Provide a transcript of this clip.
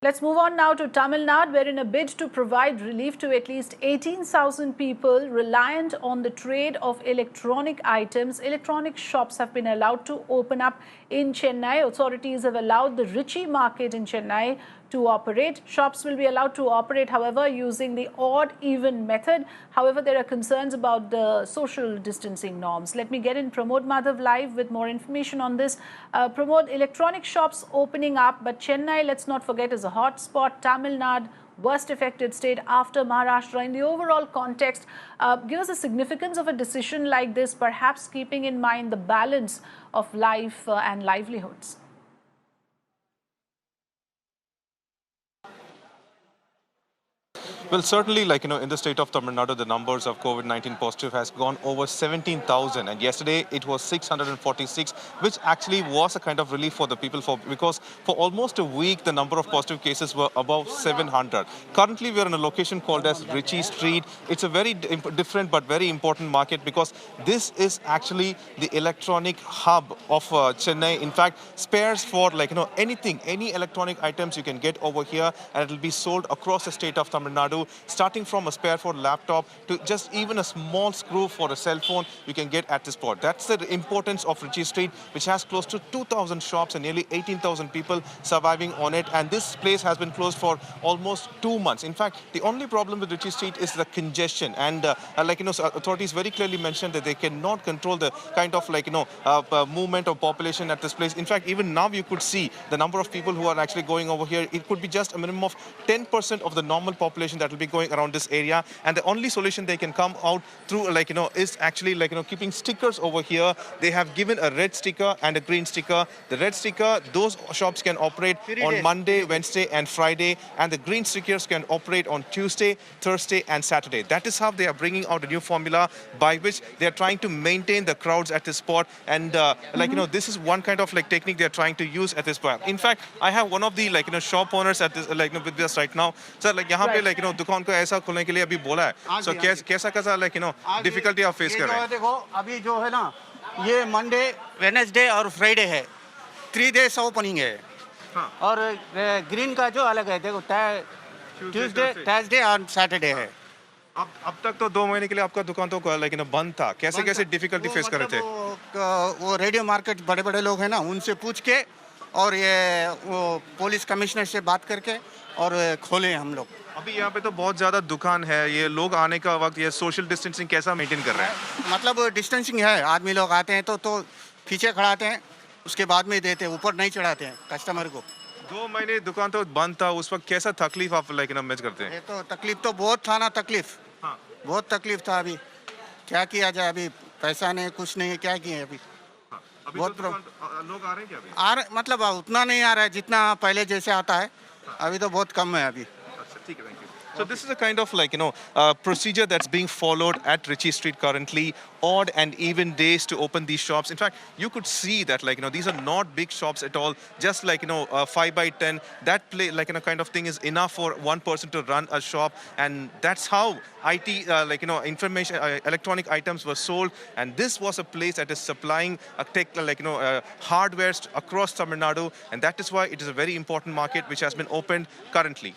Let's move on now to Tamil Nadu, where in a bid to provide relief to at least 18,000 people reliant on the trade of electronic items, electronic shops have been allowed to open up in Chennai. Authorities have allowed the Richie market in Chennai to operate. Shops will be allowed to operate, however, using the odd-even method. However, there are concerns about the social distancing norms. Let me get in Pramod Madhav live with more information on this. Pramod, electronic shops opening up, but Chennai, let's not forget, is a hot spot. Tamil Nadu, worst affected state after Maharashtra. In the overall context, give us the significance of a decision like this, perhaps keeping in mind the balance of life and livelihoods. Well, certainly, in the state of Tamil Nadu, the numbers of COVID-19 positive has gone over 17,000. And yesterday, it was 646, which actually was a kind of relief for the people because for almost a week, the number of positive cases were above 700. Currently, we are in a location called as Richie Street. It's a very different but very important market because this is actually the electronic hub of Chennai. In fact, spares for anything, any electronic items you can get over here, and it will be sold across the state of Tamil Nadu. Starting from a spare for laptop to just even a small screw for a cell phone you can get at this spot. That's the importance of Richie Street, which has close to 2,000 shops and nearly 18,000 people surviving on it. And this place has been closed for almost 2 months. In fact, the only problem with Richie Street is the congestion. And authorities very clearly mentioned that they cannot control the kind of movement of population at this place. In fact, even now you could see the number of people who are actually going over here. It could be just a minimum of 10% of the normal population that will be going around this area, and the only solution they can come out through is actually keeping stickers over here. They have given a red sticker and a green sticker. The red sticker, those shops can operate on Monday, Wednesday and Friday, and the green stickers can operate on Tuesday, Thursday and Saturday. That is how they are bringing out a new formula by which they are trying to maintain the crowds at this spot. And this is one kind of technique they are trying to use at this point. In fact, I have one of the shop owners at this with us right now. So यहाँ पे दुकान को ऐसा खोलने के लिए अभी बोला है, so कैसा डिफिकल्टी आप फेस कर रहे हैं? देखो अभी जो है ना, ये मंडे, वेडनेसडे और फ्राइडे है, 3 days ओपनिंग है। हाँ। और ग्रीन का जो अलग है, देखो ट्यूसडे, थर्सडे और सैटरडे है। अब तक तो 2 महीने के लिए आपका दुकान तो बंद था। कैसे डिफिकल्टी फेस कर रहे थे? वो रेडियो मार्केट बड़े लोग हैं ना, उनसे पूछ के और ये वो पुलिस कमिश्नर से बात करके और खोले हम लोग। अभी यहाँ पे तो बहुत ज़्यादा दुकान है, ये लोग आने का वक्त ये सोशल डिस्टेंसिंग कैसा मेंटेन कर रहे हैं? मतलब डिस्टेंसिंग है, आदमी लोग आते हैं तो पीछे खड़ाते हैं, उसके बाद में देते हैं, ऊपर नहीं चढ़ाते हैं कस्टमर को। 2 महीने दुकान तो बंद था, उस वक्त कैसा तकलीफ आप मैच करते हैं? ये तो तकलीफ तो बहुत था ना, तकलीफ। हाँ। बहुत तकलीफ था। अभी क्या किया जाए, अभी पैसा नहीं, कुछ नहीं है, क्या किए अभी? हाँ। अभी बहुत तो लोग आ रहे हैं क्या अभी? मतलब उतना नहीं आ रहा है जितना पहले जैसे आता है। हाँ। अभी तो बहुत कम है अभी। ठीक है, So this is a kind of procedure that's being followed at Richie Street currently. Odd and even days to open these shops. In fact, you could see that these are not big shops at all. Just 5 by 10. That kind of thing is enough for one person to run a shop, and that's how IT information electronic items were sold. And this was a place that is supplying hardware across Tamil Nadu, and that is why it is a very important market which has been opened currently.